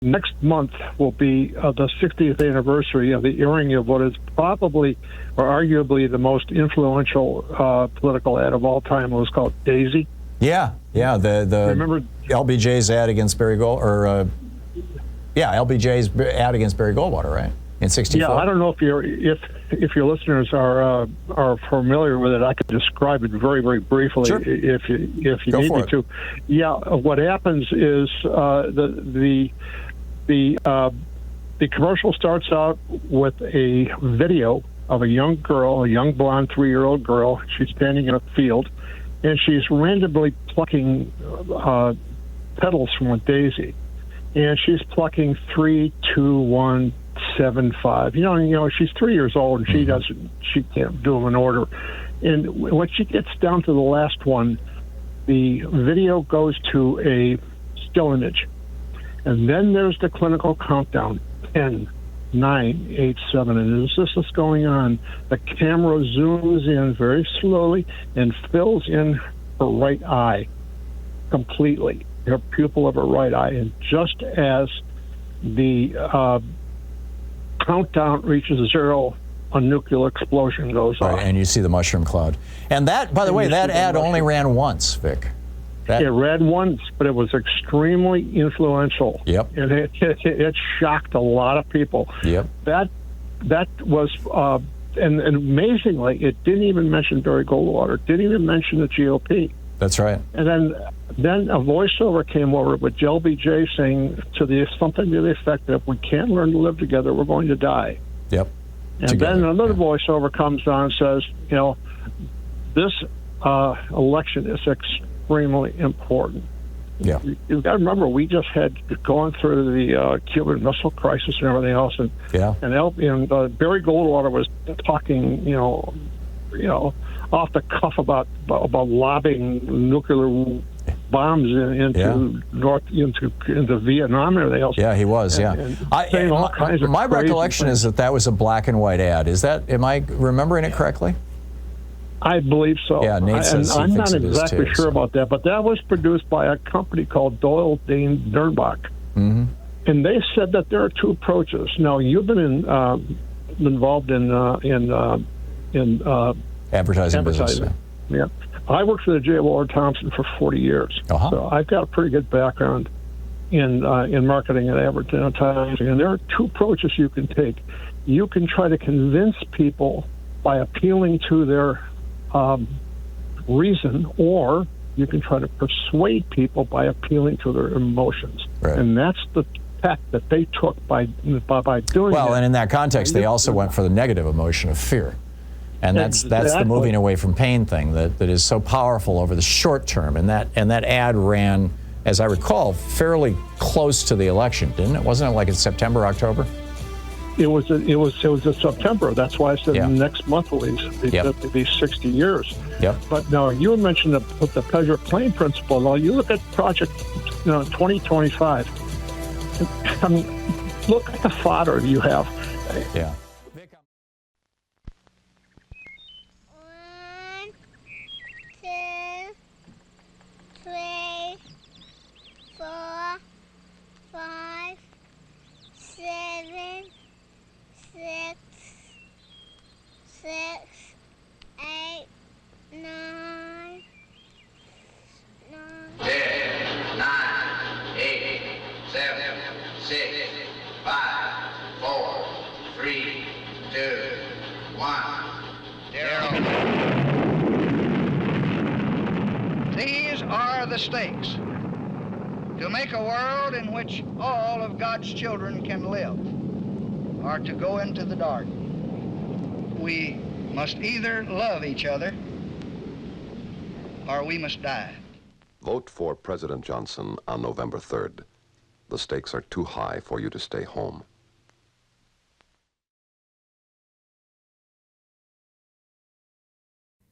next month will be the 60th anniversary of the airing of what is probably or arguably the most influential political ad of all time. It was called Daisy. Yeah, the remember LBJ's ad against Barry LBJ's ad against Barry Goldwater, right? In '64. Yeah, I don't know if your listeners are familiar with it. I could describe it very, very briefly. Sure. If you need me to. Yeah, what happens is the commercial starts out with a video of a young girl, a young blonde 3-year-old girl. She's standing in a field, and she's randomly plucking petals from a daisy, and she's plucking 3, 2, 1, 7, 5. You know, she's 3 years old, and she can't do them in order. And when she gets down to the last one, the video goes to a still image. And then there's the clinical countdown, 10, 9, 8, 7. And as this is going on, the camera zooms in very slowly and fills in her right eye completely, her pupil of her right eye. And just as the countdown reaches 0, a nuclear explosion goes off. And you see the mushroom cloud. And that, by the way, that ad only ran once, Vic. It ran once, but it was extremely influential. Yep. And it shocked a lot of people. Yep. That was, and amazingly, it didn't even mention Barry Goldwater. It didn't even mention the GOP. That's right. And then a voiceover came over with LBJ saying something to the effect that if we can't learn to live together, we're going to die. Yep. And then another voiceover comes on and says, you know, this election is extremely important. Yeah. You've got to remember, we just had gone through the Cuban Missile Crisis and everything else, and Barry Goldwater was talking, you know, off the cuff about lobbing nuclear bombs into Vietnam and everything else. Yeah, he was. My recollection is that was a black and white ad. Am I remembering it correctly? I believe so. Yeah, Nate says I'm not it is exactly too, sure about that, but that was produced by a company called Doyle Dane Nernbach. Mm-hmm. And they said that there are two approaches. Now, you've been involved in advertising business. Yeah. I worked for the J. Waller Thompson for 40 years, so I've got a pretty good background in marketing and advertising. And there are two approaches you can take. You can try to convince people by appealing to their reason, or you can try to persuade people by appealing to their emotions. Right. And that's the tack that they took by doing well, and in that contect, they also went for the negative emotion of fear. And that's the moving away from pain thing that is so powerful over the short term. And that ad ran, as I recall, fairly close to the election, didn't it? Wasn't it like in September, October? It was in September. That's why I said next month will be 60 years. Yep. But now you mentioned the Pleasure Plane principle. Now you look at Project 2025. I mean, look at the fodder you have. Yeah. 1, 2, 3, 4, 5, 7, 6, 8, 9, 10, 9, 8, 7, 6, 5, 4, 3, 2, 1, 0. These are the stakes. To make a world in which all of God's children can live, or to go into the dark. We must either love each other or we must die. Vote for President Johnson on November 3rd. The stakes are too high for you to stay home.